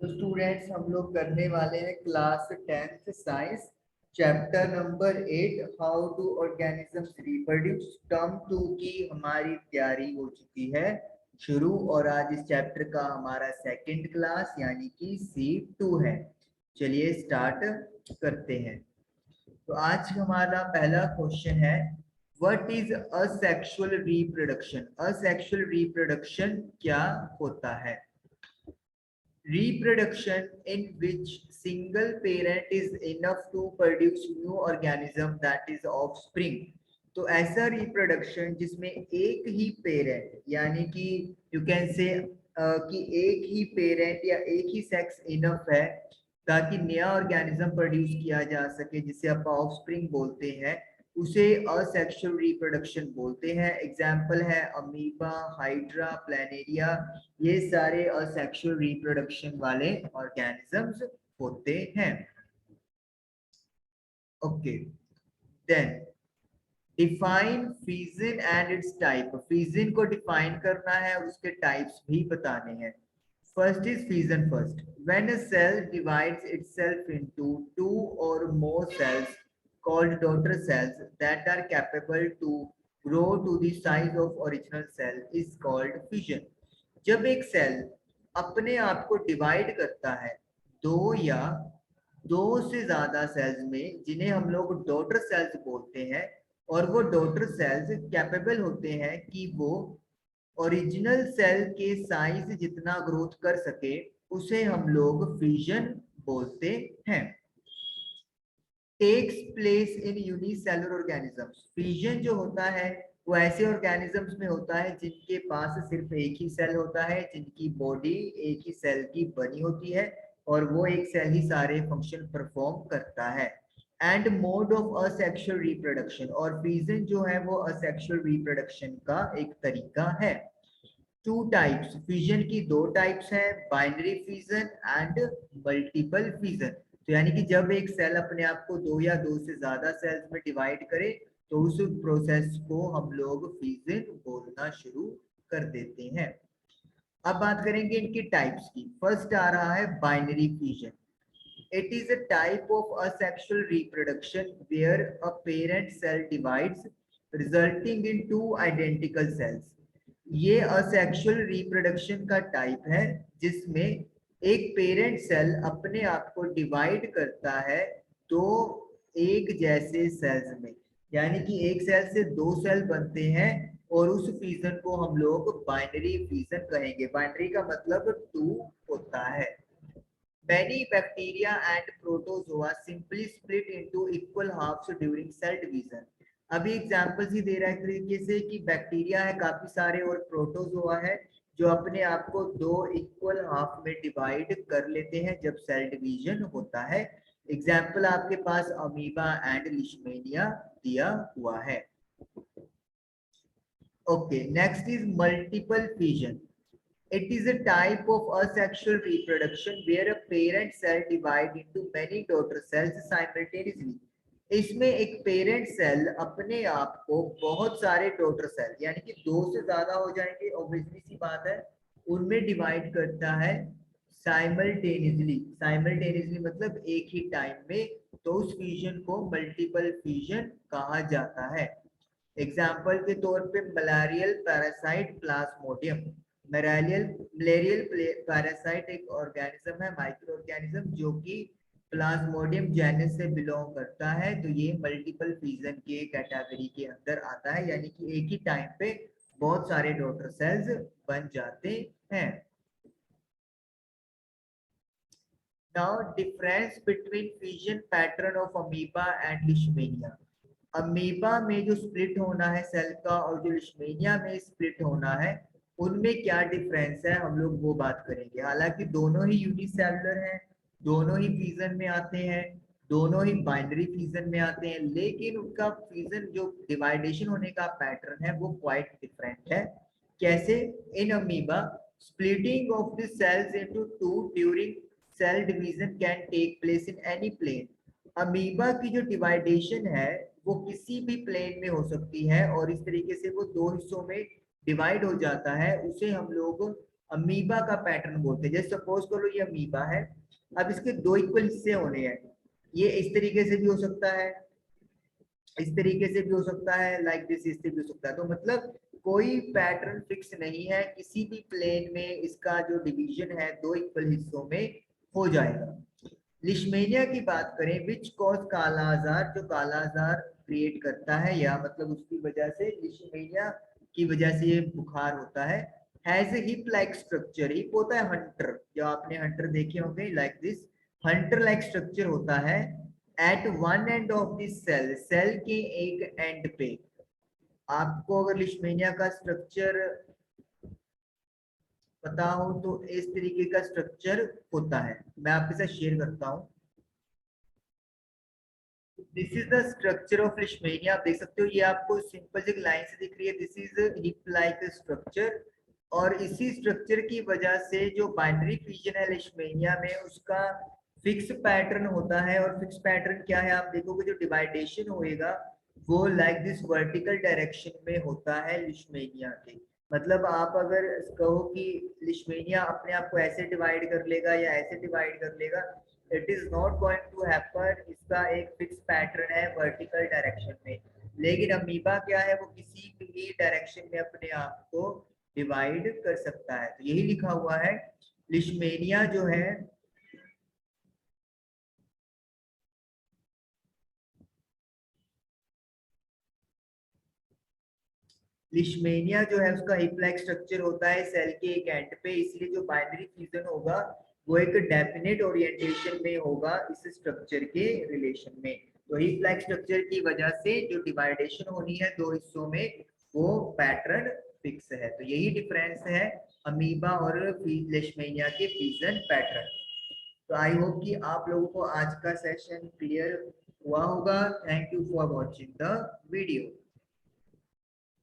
तो स्टूडेंट्स हम लोग करने वाले हैं class 10th science chapter number 8 how to organisms reproduce. Term 2 की हमारी तैयारी हो चुकी है शुरू, और आज इस चैप्टर का हमारा सेकंड क्लास यानी कि C2 है। चलिए स्टार्ट करते हैं। तो आज हमारा पहला क्वेश्चन है, what is asexual reproduction. Asexual reproduction क्या होता है? Reproduction in which single parent is enough to produce new organism that is offspring। तो ऐसा रिप्रोडक्शन जिसमें एक ही पेरेंट यानी कि यू कैन से कि एक ही पेरेंट या एक ही सेक्स इनफ है ताकि नया ऑर्गेनिज्म प्रोड्यूस किया जा सके, जिसे आप ऑफस्प्रिंग बोलते हैं, उसे असेक्सुअल रिप्रोडक्शन बोलते हैं। एग्जाम्पल है अमीबा, हाइड्रा, प्लानेरिया, ये सारे असेक्सुअल रिप्रोडक्शन वाले ऑर्गेनिजम्स होते हैं। Okay, then define fission and its type. Fission को डिफाइन करना है और उसके टाइप्स भी बताने हैं। First is fission. First, when a cell divides itself into two or more cells called daughter cells that are capable to grow to the size of original cell is called fission। जब एक cell अपने आप को divide करता है दो या दो से ज्यादा सेल्स में, जिन्हें हम लोग डॉटर सेल्स बोलते हैं, और वो डॉटर सेल्स कैपेबल होते हैं कि वो ओरिजिनल सेल के साइज जितना ग्रोथ कर सके, उसे हम लोग फिजन बोलते हैं। Takes place in unicellular organisms. Fission जो होता है वो ऐसे ऑर्गेनिजम्स में होता है जिनके पास सिर्फ एक ही सेल होता है, जिनकी बॉडी एक ही सेल की बनी होती है और वो एक सेल ही सारे फंक्शन परफॉर्म करता है। And mode of asexual reproduction, और फिजन जो है वो असेक्सुअल रिप्रोडक्शन का एक तरीका है। टू टाइप्स, फिजन की दो टाइप्स हैं, binary fission and multiple fission. तो यानी कि जब एक सेल अपने आप को दो या दो से ज्यादा सेल्स में डिवाइड करे तो उस प्रोसेस को हम लोग फिजन बोलना शुरू कर देते हैं। अब बात करेंगे इनकी टाइप्स की। फर्स्ट आ रहा है binary fission. It is a type of asexual reproduction where a parent cell divides, resulting in two identical cells। ये असेक्सुअल रिप्रोडक्शन का टाइप है जिसमें एक पेरेंट सेल अपने आप को डिवाइड करता है दो एक जैसे सेल्स में, यानी कि एक सेल से दो सेल बनते हैं, और उस फिजन को हम लोग बाइनरी फिजन कहेंगे। बाइनरी का मतलब टू होता है। Many bacteria and protozoa simply split into equal halves during cell division। अभी एग्जांपल्स ही दे रहा है तरीके से कि बैक्टीरिया है काफी सारे और प्रोटोजोआ है जो अपने आप को दो इक्वल हाफ में डिवाइड कर लेते हैं जब सेल डिवीजन होता है। एग्जांपल आपके पास अमीबा एंड लिशमेनिया दिया हुआ है। Okay, next is multiple fission. It is a type of asexual reproduction where a parent cell divides into many daughter cells simultaneously। इसमें एक पेरेंट सेल अपने आप को बहुत सारे डॉटर सेल यानी कि दो से ज्यादा हो जाएंगे, ऑब्वियसली सी बात है, उनमें डिवाइड करता है साइमल्टेनियसली। साइमल्टेनियसली मतलब एक ही टाइम में, तो उस फिजन को मल्टीपल फिजन कहा जाता है। एग्जाम्पल के तौर पे malarial parasite Plasmodium. Malarial parasite एक ऑर्गेनिज्म है, माइक्रो ऑर्गेनिज्म, जो कि प्लाज्मोडियम जेनस से बिलोंग करता है। तो ये मल्टीपल फिजन के कैटेगरी के अंदर आता है, यानी कि एक ही टाइम पे बहुत सारे डॉटर सेल्स बन जाते हैं। Now difference between fission pattern of amoeba and लिशमेनिया। Amoeba में जो स्प्लिट होना है सेल का और जो लिशमेनिया में स्प्लिट होना है, उनमें क्या डिफरेंस है हम लोग वो बात करेंगे। हालांकि दोनों ही यूनिसेलुलर हैं, दोनों ही फिजन में आते हैं, दोनों ही बाइनरी फिजन में आते हैं, लेकिन उनका फिजन जो डिवाइडेशन होने का पैटर्न है वो क्वाइट डिफरेंट है। कैसे? In amoeba splitting of the cells into two during cell division can take place in any plane। Amoeba की जो डिवाइडेशन है वो किसी भी प्लेन में हो सकती है, और इस तरीके से वो दो हिस्सों में डिवाइड हो जाता है, उसे हम लोग अमीबा का पैटर्न बोलते हैं। जैसे सपोज करो ये अमीबा है, अब इसके दो इक्वल हिस्से होने हैं, ये इस तरीके से भी हो सकता है, इस तरीके से भी हो सकता है, लाइक दिस, इससे भी हो सकता है। तो मतलब कोई पैटर्न फिक्स नहीं है, किसी भी प्लेन में इसका जो डिवीजन है दो इक्वल हिस्सों में हो जाएगा। लिशमेनिया की बात करें, विच कॉज कालाजार, जो कालाजार क्रिएट करता है या मतलब उसकी वजह से लिशमेनिया की वजह से ये बुखार होता है। Has a whip like structure, whip होता है हंटर, जो आपने हंटर देखे होंगे, like this hunter like structure होता है। At one end of this cell, cell के एक एंड पे आपको अगर लिशमेनिया का स्ट्रक्चर पता हो तो इस तरीके का स्ट्रक्चर होता है, मैं आपके साथ शेयर करता हूं। This is the structure of लिशमेनिया, आप देख सकते हो, ये आपको सिंपल सी लाइन से दिख रही है, this is hip like structure. और इसी स्ट्रक्चर की वजह से जो बाइनरी फीजन है लिशमेनिया में उसका फिक्स पैटर्न होता है। और फिक्स पैटर्न क्या है, आप देखोगे जो डिवाइडेशन होएगा वो लाइक दिस वर्टिकल डायरेक्शन में होता है लिशमेनिया के। मतलब आप अगर कहो कि लिशमेनिया अपने आप को ऐसे डिवाइड कर लेगा या ऐसे डिवाइड कर लेगा, it is not going to happen, इसका एक फिक्स पैटर्न है वर्टिकल डायरेक्शन में। लेकिन अमीबा क्या है, वो किसी भी डायरेक्शन में अपने आप को डिवाइड कर सकता है। तो यही लिखा हुआ है, लिशमेनिया जो है लिशमेनिया जो है उसका हिप लाइक स्ट्रक्चर होता है सेल के एक एंड पे, इसलिए जो बाइनरी फ्यूजन होगा वो एक डेफिनेट ओरिएंटेशन में होगा इस स्ट्रक्चर के रिलेशन में। तो हिप लाइक स्ट्रक्चर की वजह से जो डिवाइडेशन होनी है दो हिस्सों में वो पैटर्न फिक्स है। तो यही डिफरेंस है अमीबा और लिशमेनिया के फ्यूजन पैटर्न। तो आई होप कि आप लोगों को आज का सेशन क्लियर हुआ होगा। Thank you for watching the video.